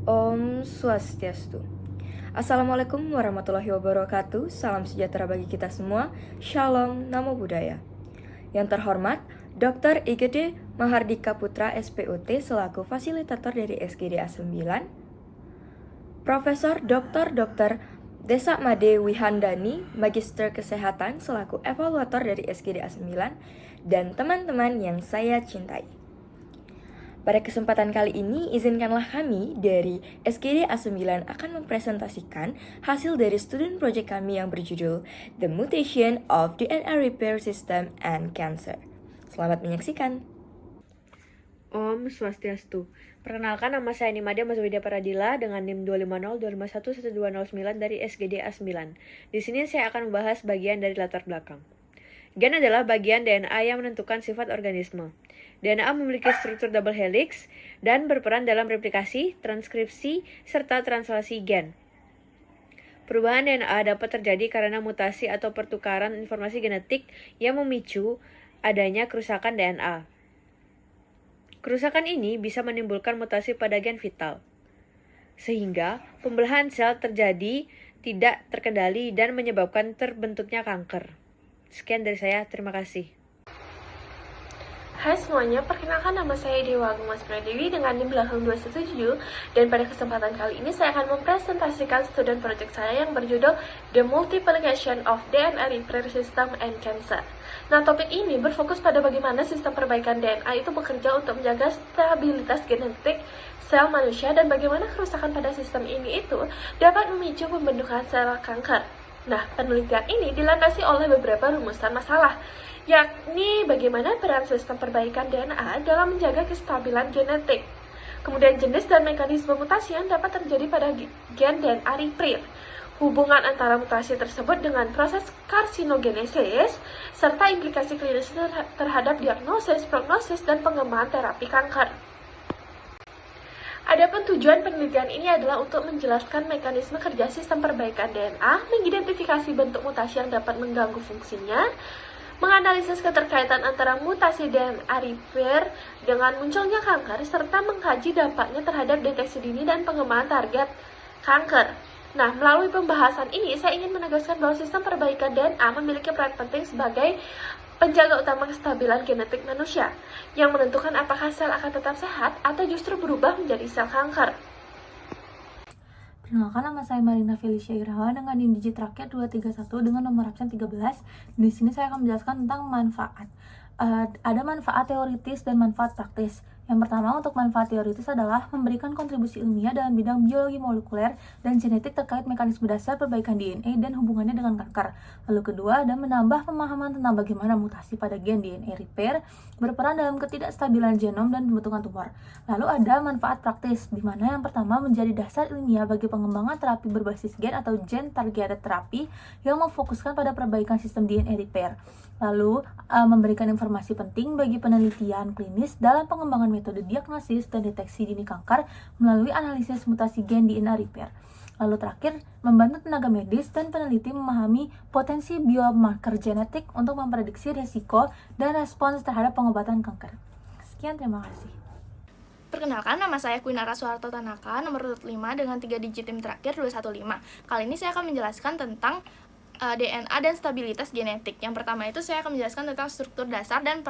Om Swastiastu. Assalamualaikum warahmatullahi wabarakatuh. Salam sejahtera bagi kita semua. Shalom, Namo Buddhaya. Yang terhormat, Dr. Igede Mahardika Putra SPOT selaku fasilitator dari SGD A9, Profesor Dr. Desa Made Wihandani, Magister Kesehatan selaku evaluator dari SGD A9, dan teman-teman yang saya cintai. Pada kesempatan kali ini, izinkanlah kami dari SGD A9 akan mempresentasikan hasil dari student project kami yang berjudul The Mutation of DNA Repair System and Cancer. Selamat menyaksikan. Om Swastiastu. Perkenalkan, nama saya Nimade Maswida Paradila dengan NIM 25025111209 dari SGD A9. Di sini saya akan membahas bagian dari latar belakang. Gen adalah bagian DNA yang menentukan sifat organisme. DNA memiliki struktur double helix dan berperan dalam replikasi, transkripsi, serta translasi gen. Perubahan DNA dapat terjadi karena mutasi atau pertukaran informasi genetik yang memicu adanya kerusakan DNA. Kerusakan ini bisa menimbulkan mutasi pada gen vital, sehingga pembelahan sel terjadi tidak terkendali dan menyebabkan terbentuknya kanker. Sekian dari saya, terima kasih. Hai semuanya, perkenalkan nama saya Dewa Agung Mas Pradewi dengan NIM 8217 dan pada kesempatan kali ini saya akan mempresentasikan student project saya yang berjudul The Multiplication of DNA Repair System and Cancer. Nah, topik ini berfokus pada bagaimana sistem perbaikan DNA itu bekerja untuk menjaga stabilitas genetik sel manusia dan bagaimana kerusakan pada sistem ini itu dapat memicu pembentukan sel kanker. Nah, penelitian ini dilandasi oleh beberapa rumusan masalah, yakni bagaimana peran sistem perbaikan DNA dalam menjaga kestabilan genetik, kemudian jenis dan mekanisme mutasi yang dapat terjadi pada gen DNA repair, hubungan antara mutasi tersebut dengan proses karsinogenesis, serta implikasi klinis terhadap diagnosis, prognosis, dan pengembangan terapi kanker. Adapun tujuan penelitian ini adalah untuk menjelaskan mekanisme kerja sistem perbaikan DNA, mengidentifikasi bentuk mutasi yang dapat mengganggu fungsinya, menganalisis keterkaitan antara mutasi DNA repair dengan munculnya kanker, serta mengkaji dampaknya terhadap deteksi dini dan pengembangan target kanker. Nah, melalui pembahasan ini, saya ingin menegaskan bahwa sistem perbaikan DNA memiliki peran penting sebagai penjaga utama kestabilan genetik manusia, yang menentukan apakah sel akan tetap sehat atau justru berubah menjadi sel kanker. Perkenalkan, nama saya Marina Felicia Irawan dengan NIM digit terakhir 231 dengan nomor absen 13. Di sini saya akan menjelaskan tentang manfaat. Ada manfaat teoritis dan manfaat praktis. Yang pertama, untuk manfaat teoritis adalah memberikan kontribusi ilmiah dalam bidang biologi molekuler dan genetik terkait mekanisme dasar perbaikan DNA dan hubungannya dengan kanker. Lalu kedua, ada menambah pemahaman tentang bagaimana mutasi pada gen DNA repair berperan dalam ketidakstabilan genom dan pembentukan tumor. Lalu ada manfaat praktis, di mana yang pertama menjadi dasar ilmiah bagi pengembangan terapi berbasis gen atau gen targeted therapy yang memfokuskan pada perbaikan sistem DNA repair. Lalu memberikan informasi penting bagi penelitian klinis dalam pengembangan metode diagnosis dan deteksi dini kanker melalui analisis mutasi gen DNA repair. Lalu terakhir, membantu tenaga medis dan peneliti memahami potensi biomarker genetik untuk memprediksi risiko dan respons terhadap pengobatan kanker. Sekian, terima kasih. Perkenalkan, nama saya Kwinara Soeharto Tanaka, nomor urut 5 dengan 3 digit NIM terakhir 215. Kali ini saya akan menjelaskan tentang DNA dan stabilitas genetik. Yang pertama itu saya akan menjelaskan tentang struktur dasar dan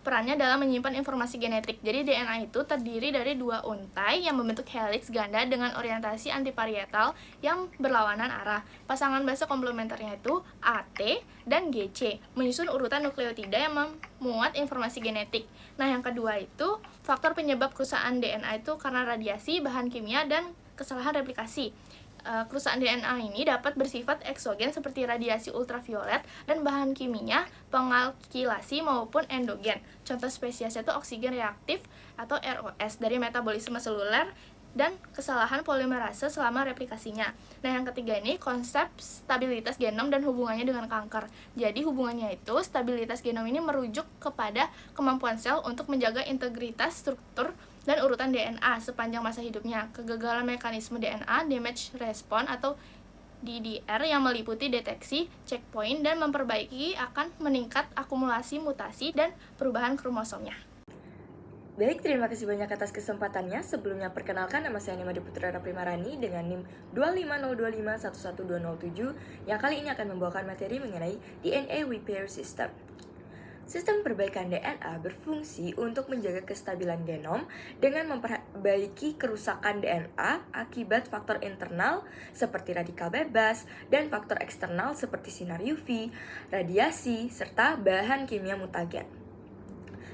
perannya dalam menyimpan informasi genetik. Jadi DNA itu terdiri dari dua untai yang membentuk helix ganda dengan orientasi antiparietal yang berlawanan arah. Pasangan base komplementernya itu AT dan GC, menyusun urutan nukleotida yang memuat informasi genetik. Nah, yang kedua itu faktor penyebab kerusakan DNA itu karena radiasi, bahan kimia, dan kesalahan replikasi. Kerusakan DNA ini dapat bersifat eksogen seperti radiasi ultraviolet dan bahan kimianya pengalkilasi maupun endogen. Contoh spesiesnya itu oksigen reaktif atau ROS dari metabolisme seluler dan kesalahan polimerase selama replikasinya. Nah, yang ketiga ini konsep stabilitas genom dan hubungannya dengan kanker. Jadi hubungannya itu stabilitas genom ini merujuk kepada kemampuan sel untuk menjaga integritas struktur dan urutan DNA sepanjang masa hidupnya. Kegagalan mekanisme DNA, damage response atau DDR yang meliputi deteksi, checkpoint, dan memperbaiki akan meningkat akumulasi mutasi dan perubahan kromosomnya. Baik, terima kasih banyak atas kesempatannya. Sebelumnya perkenalkan, nama saya Nimade Putrara Primarani dengan NIM 25025111207 yang kali ini akan membawakan materi mengenai DNA repair system. Sistem perbaikan DNA berfungsi untuk menjaga kestabilan genom dengan memperbaiki kerusakan DNA akibat faktor internal seperti radikal bebas dan faktor eksternal seperti sinar UV, radiasi, serta bahan kimia mutagen.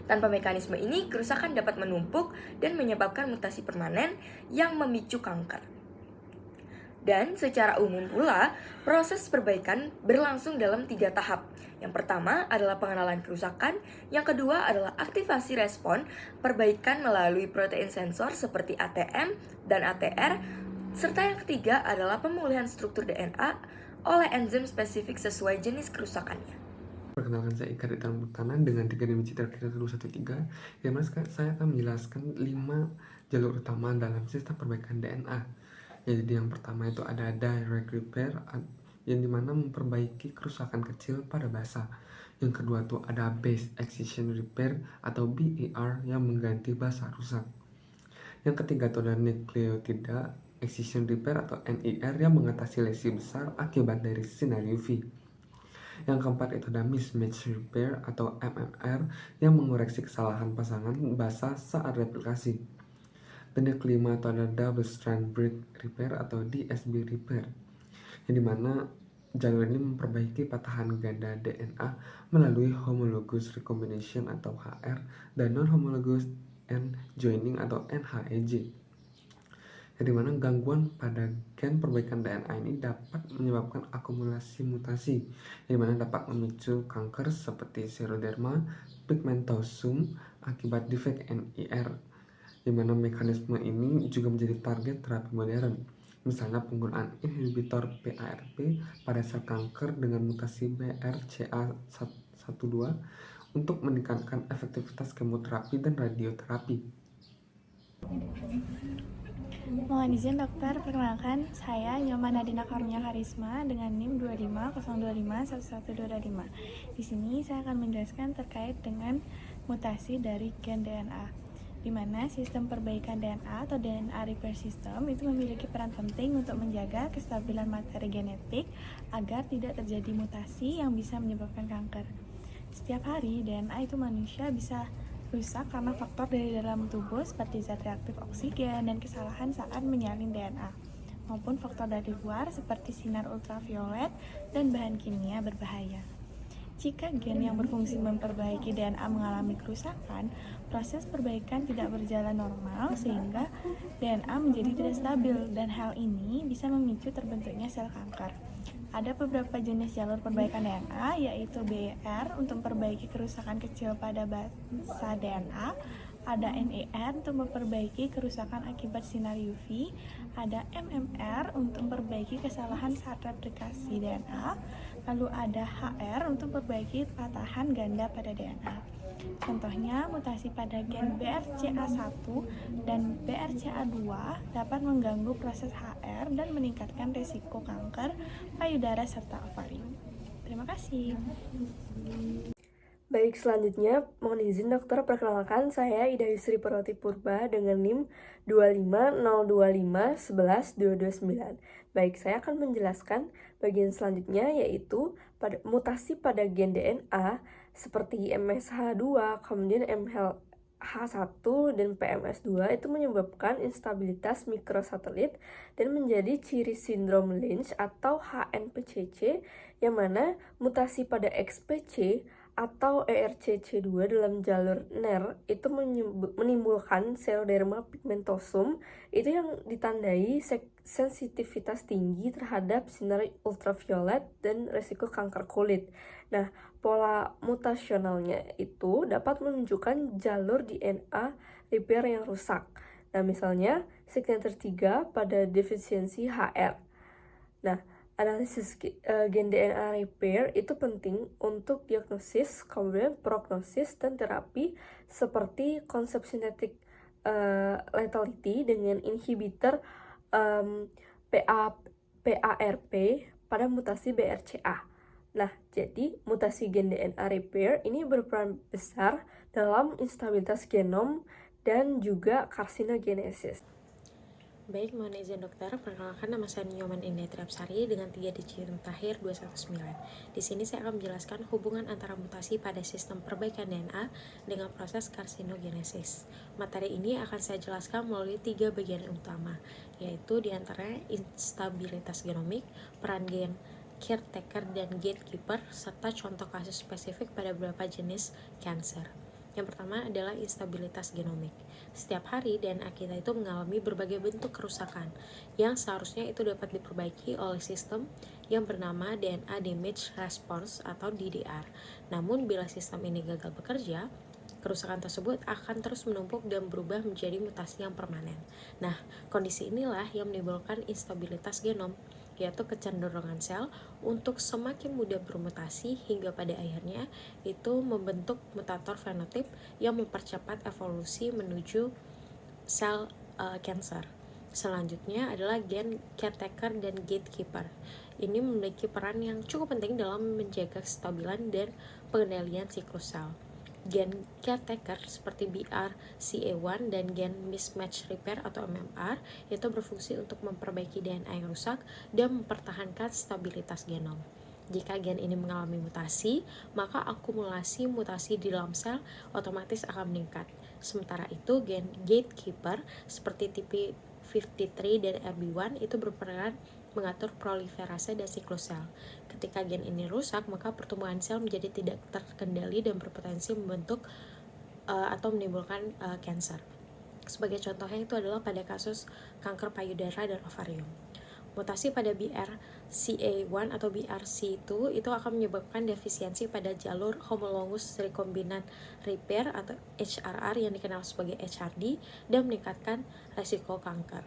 Tanpa mekanisme ini, kerusakan dapat menumpuk dan menyebabkan mutasi permanen yang memicu kanker. Dan secara umum pula, proses perbaikan berlangsung dalam 3 tahap. Yang pertama adalah pengenalan kerusakan, yang kedua adalah aktivasi respon perbaikan melalui protein sensor seperti ATM dan ATR, serta yang ketiga adalah pemulihan struktur DNA oleh enzim spesifik sesuai jenis kerusakannya. Perkenalkan, saya Ika Dita Mutanan dengan 3 digit terakhir 213, yang mana saya akan menjelaskan 5 jalur utama dalam sistem perbaikan DNA. Jadi yang pertama itu ada direct repair, yang dimana memperbaiki kerusakan kecil pada basa. Yang kedua itu ada base excision repair atau BER yang mengganti basa rusak. Yang ketiga itu ada nucleotide excision repair atau NER yang mengatasi lesi besar akibat dari sinar UV. Yang keempat itu ada mismatch repair atau MMR yang mengoreksi kesalahan pasangan basa saat replikasi. Dan yang kelima itu ada double strand break repair atau DSB repair, yang dimana jalur ini memperbaiki patahan ganda DNA melalui homologous recombination atau HR dan non-homologous end joining atau NHEJ. Yang dimana gangguan pada gen perbaikan DNA ini dapat menyebabkan akumulasi mutasi, yang dimana dapat memicu kanker seperti seroderma pigmentosum akibat defek NER, di mana mekanisme ini juga menjadi target terapi modern, misalnya penggunaan inhibitor PARP pada sel kanker dengan mutasi BRCA12 untuk meningkatkan efektivitas kemoterapi dan radioterapi. Mohon izin dokter, perkenalkan saya Nyoman Nadina Karunia Karisma dengan NIM 25025111225. Di sini saya akan menjelaskan terkait dengan mutasi dari gen DNA, di mana sistem perbaikan DNA atau DNA repair system itu memiliki peran penting untuk menjaga kestabilan materi genetik agar tidak terjadi mutasi yang bisa menyebabkan kanker. Setiap hari DNA itu manusia bisa rusak karena faktor dari dalam tubuh seperti zat reaktif oksigen dan kesalahan saat menyalin DNA, maupun faktor dari luar seperti sinar ultraviolet dan bahan kimia berbahaya. Jika gen yang berfungsi memperbaiki DNA mengalami kerusakan, proses perbaikan tidak berjalan normal sehingga DNA menjadi tidak stabil, dan hal ini bisa memicu terbentuknya sel kanker. Ada beberapa jenis jalur perbaikan DNA, yaitu BER untuk memperbaiki kerusakan kecil pada basa DNA, ada NER untuk memperbaiki kerusakan akibat sinar UV, ada MMR untuk memperbaiki kesalahan saat replikasi DNA, lalu ada HR untuk memperbaiki patahan ganda pada DNA. Contohnya, mutasi pada gen BRCA1 dan BRCA2 dapat mengganggu proses HR dan meningkatkan risiko kanker payudara serta ovarium. Terima kasih. Baik, selanjutnya mohon izin dokter, perkenalkan saya Ida Yusri Parwati Purba dengan NIM 25025111229. Baik, saya akan menjelaskan bagian selanjutnya, yaitu mutasi pada gen DNA seperti MSH2, kemudian MLH1 dan PMS2 itu menyebabkan instabilitas mikrosatelit dan menjadi ciri sindrom Lynch atau HNPCC, yang mana mutasi pada XPC atau ERCC2 dalam jalur NER itu menimbulkan seroderma pigmentosum itu yang ditandai sensitivitas tinggi terhadap sinar ultraviolet dan risiko kanker kulit. Nah, pola mutasionalnya itu dapat menunjukkan jalur DNA repair yang rusak. Nah, misalnya signature 3 pada defisiensi HR. Nah, analisis gen DNA repair itu penting untuk diagnosis, kemudian prognosis dan terapi seperti konsep sintetik lethality dengan inhibitor PARP pada mutasi BRCA. Nah, jadi mutasi gen DNA repair ini berperan besar dalam instabilitas genom dan juga karsinogenesis. Baik, mohon izin dokter, perkenalkan nama saya Nyoman Indah Triapsari dengan 3 digit terakhir 219. Di sini saya akan menjelaskan hubungan antara mutasi pada sistem perbaikan DNA dengan proses karsinogenesis. Materi ini akan saya jelaskan melalui 3 bagian utama, yaitu diantaranya instabilitas genomik, peran gen caretaker dan gatekeeper, serta contoh kasus spesifik pada beberapa jenis kanker. Yang pertama adalah instabilitas genomik. Setiap hari DNA kita itu mengalami berbagai bentuk kerusakan yang seharusnya itu dapat diperbaiki oleh sistem yang bernama DNA Damage Response atau DDR. Namun bila sistem ini gagal bekerja, kerusakan tersebut akan terus menumpuk dan berubah menjadi mutasi yang permanen. Nah, kondisi inilah yang menimbulkan instabilitas genom, yaitu kecenderungan sel untuk semakin mudah bermutasi hingga pada akhirnya itu membentuk mutator fenotip yang mempercepat evolusi menuju sel kanker. Selanjutnya adalah gen caretaker dan gatekeeper. Ini memiliki peran yang cukup penting dalam menjaga kestabilan dan pengendalian siklus sel. Gen caretaker seperti BRCA1 dan gen mismatch repair atau MMR itu berfungsi untuk memperbaiki DNA yang rusak dan mempertahankan stabilitas genom. Jika gen ini mengalami mutasi, maka akumulasi mutasi di dalam sel otomatis akan meningkat. Sementara itu, gen gatekeeper seperti TP53 dan RB1 itu berperan mengatur proliferase dan siklus sel. Ketika gen ini rusak, maka pertumbuhan sel menjadi tidak terkendali dan berpotensi membentuk atau menimbulkan kanker. Sebagai contohnya itu adalah pada kasus kanker payudara dan ovarium. Mutasi pada BRCA1 atau BRC2 itu akan menyebabkan defisiensi pada jalur homologous recombinant repair atau HRR yang dikenal sebagai HRD dan meningkatkan resiko kanker.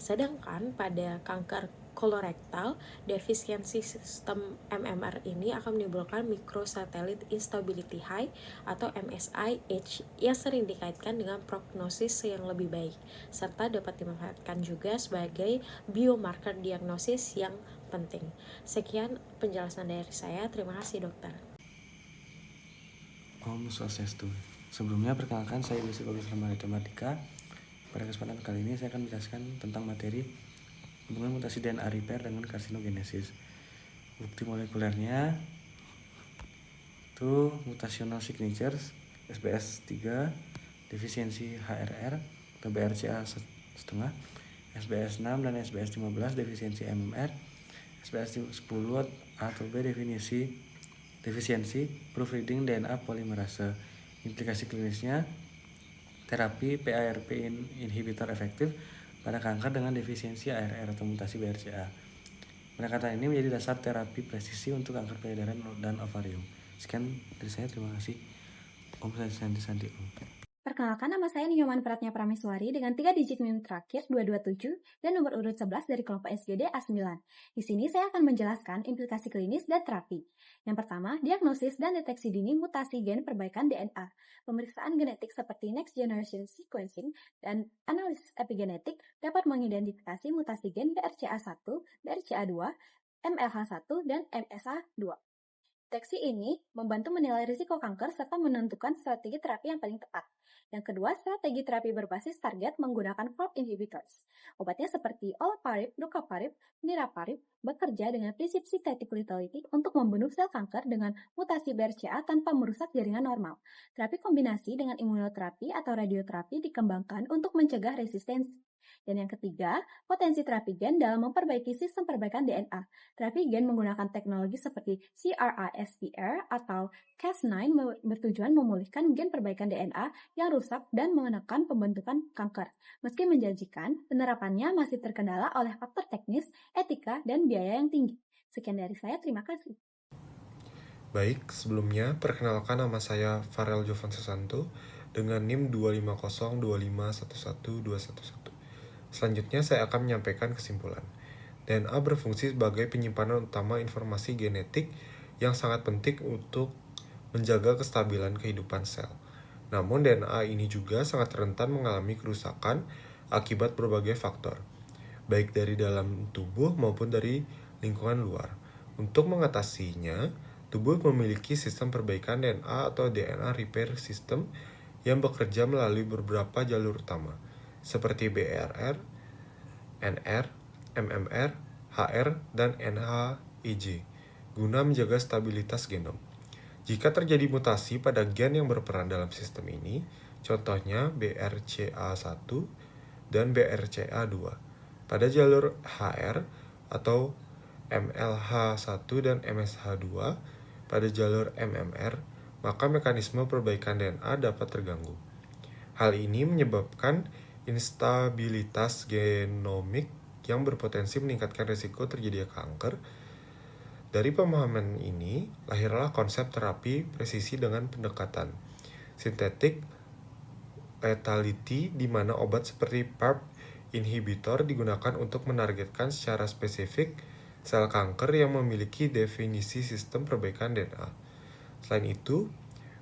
Sedangkan pada kanker kolorektal, defisiensi sistem MMR ini akan menimbulkan microsatellite instability high atau MSI-H yang sering dikaitkan dengan prognosis yang lebih baik, serta dapat dimanfaatkan juga sebagai biomarker diagnosis yang penting. Sekian penjelasan dari saya, terima kasih dokter. Om Swastiastu. Sebelumnya perkenalkan saya Ibu Psikolog Matematika. Pada kesempatan kali ini saya akan menjelaskan tentang materi hubungan mutasi DNA repair dengan karsinogenesis. Bukti molekulernya itu mutational signatures SBS 3, defisiensi HRR atau BRCA setengah, SBS 6 dan SBS 15 defisiensi MMR, SBS 10 atau B defisiensi proofreading DNA polimerase. Implikasi klinisnya terapi PARP inhibitor efektif pada kanker dengan defisiensi ARR atau mutasi BRCA. Pendekatan ini menjadi dasar terapi presisi untuk kanker payudara dan ovarium. Sekian dari saya, terima kasih. Om Sandi. Perkenalkan, nama saya Nyoman Pratnya Prameswari dengan 3 digit NIM terakhir 227 dan nomor urut 11 dari kelompok SGD A9. Di sini saya akan menjelaskan implikasi klinis dan terapi. Yang pertama, diagnosis dan deteksi dini mutasi gen perbaikan DNA. Pemeriksaan genetik seperti next generation sequencing dan analisis epigenetik dapat mengidentifikasi mutasi gen BRCA1, BRCA2, MLH1, dan MSA2. Deteksi ini membantu menilai risiko kanker serta menentukan strategi terapi yang paling tepat. Yang kedua, strategi terapi berbasis target menggunakan PARP inhibitors. Obatnya seperti olaparib, rucaparib, niraparib bekerja dengan prinsip synthetic lethality untuk membunuh sel kanker dengan mutasi BRCA tanpa merusak jaringan normal. Terapi kombinasi dengan imunoterapi atau radioterapi dikembangkan untuk mencegah resistensi. Dan yang ketiga, potensi terapi gen dalam memperbaiki sistem perbaikan DNA. Terapi gen menggunakan teknologi seperti CRISPR atau Cas9 bertujuan memulihkan gen perbaikan DNA yang rusak dan menekan pembentukan kanker. Meski menjanjikan, penerapannya masih terkendala oleh faktor teknis, etika, dan biaya yang tinggi. Sekian dari saya, terima kasih. Baik, sebelumnya perkenalkan nama saya Farel Jovan Susanto dengan NIM 25025111211. Selanjutnya saya akan menyampaikan kesimpulan. DNA berfungsi sebagai penyimpanan utama informasi genetik yang sangat penting untuk menjaga kestabilan kehidupan sel. Namun DNA ini juga sangat rentan mengalami kerusakan akibat berbagai faktor, baik dari dalam tubuh maupun dari lingkungan luar. Untuk mengatasinya, tubuh memiliki sistem perbaikan DNA atau DNA repair system yang bekerja melalui beberapa jalur utama, seperti BRR, NR, MMR, HR, dan NHIJ, guna menjaga stabilitas genom. Jika terjadi mutasi pada gen yang berperan dalam sistem ini, contohnya BRCA1 dan BRCA2, pada jalur HR atau MLH1 dan MSH2 pada jalur MMR, maka mekanisme perbaikan DNA dapat terganggu. Hal ini menyebabkan instabilitas genomik yang berpotensi meningkatkan risiko terjadinya kanker. Dari pemahaman ini, lahirlah konsep terapi presisi dengan pendekatan sintetik lethality, di mana obat seperti PARP inhibitor digunakan untuk menargetkan secara spesifik sel kanker yang memiliki definisi sistem perbaikan DNA. Selain itu,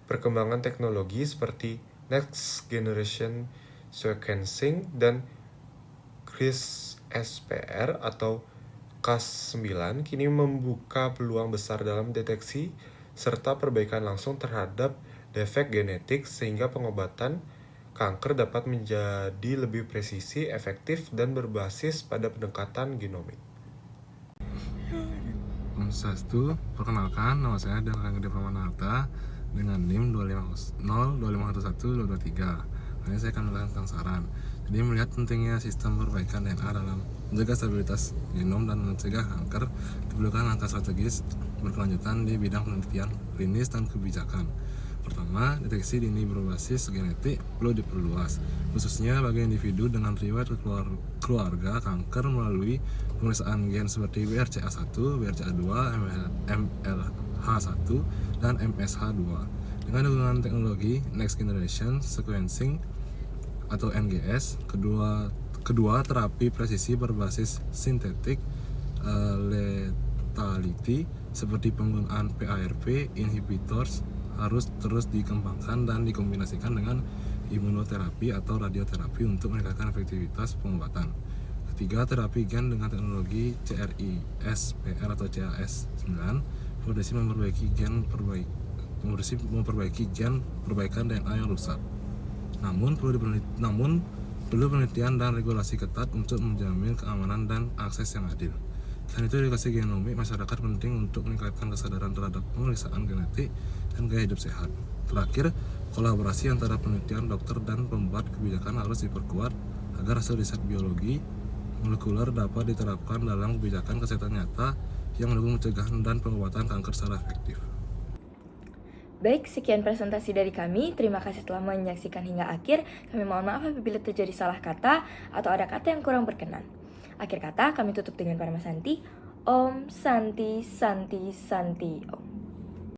perkembangan teknologi seperti Next Generation Sequencing dan CRISPR atau Cas9 kini membuka peluang besar dalam deteksi serta perbaikan langsung terhadap defek genetik, sehingga pengobatan kanker dapat menjadi lebih presisi, efektif, dan berbasis pada pendekatan genomik. Om Swastiastu, perkenalkan, nama saya Dharma Gede Pramanarta dengan NIM 25025112223. Kali ini saya akan membahas tentang saran. Jadi melihat pentingnya sistem perbaikan DNA dalam menjaga stabilitas genom dan mencegah kanker, diperlukan langkah strategis berkelanjutan di bidang penelitian klinis dan kebijakan. Pertama, deteksi dini berbasis genetik perlu diperluas, khususnya bagi individu dengan riwayat keluarga kanker melalui pemeriksaan gen seperti BRCA1, BRCA2, MLH1, dan MSH2. Dengan dukungan teknologi Next Generation Sequencing atau NGS, kedua terapi presisi berbasis sintetik lethality seperti penggunaan PARP inhibitors harus terus dikembangkan dan dikombinasikan dengan imunoterapi atau radioterapi untuk meningkatkan efektivitas pengobatan. Ketiga, terapi gen dengan teknologi CRISPR atau CAS9 berpotensi memperbaiki gen perbaikan DNA yang rusak. Namun perlu penelitian dan regulasi ketat untuk menjamin keamanan dan akses yang adil. Selain itu, edukasi genomik masyarakat penting untuk meningkatkan kesadaran terhadap pemeriksaan genetik dan gaya hidup sehat. Terakhir, kolaborasi antara penelitian, dokter, dan pembuat kebijakan harus diperkuat agar hasil riset biologi molekuler dapat diterapkan dalam kebijakan kesehatan nyata yang mendukung pencegahan dan pengobatan kanker secara efektif. Baik, sekian presentasi dari kami. Terima kasih telah menyaksikan hingga akhir. Kami mohon maaf apabila terjadi salah kata atau ada kata yang kurang berkenan. Akhir kata, kami tutup dengan Parama Santi. Om Santi Santi Santi Om.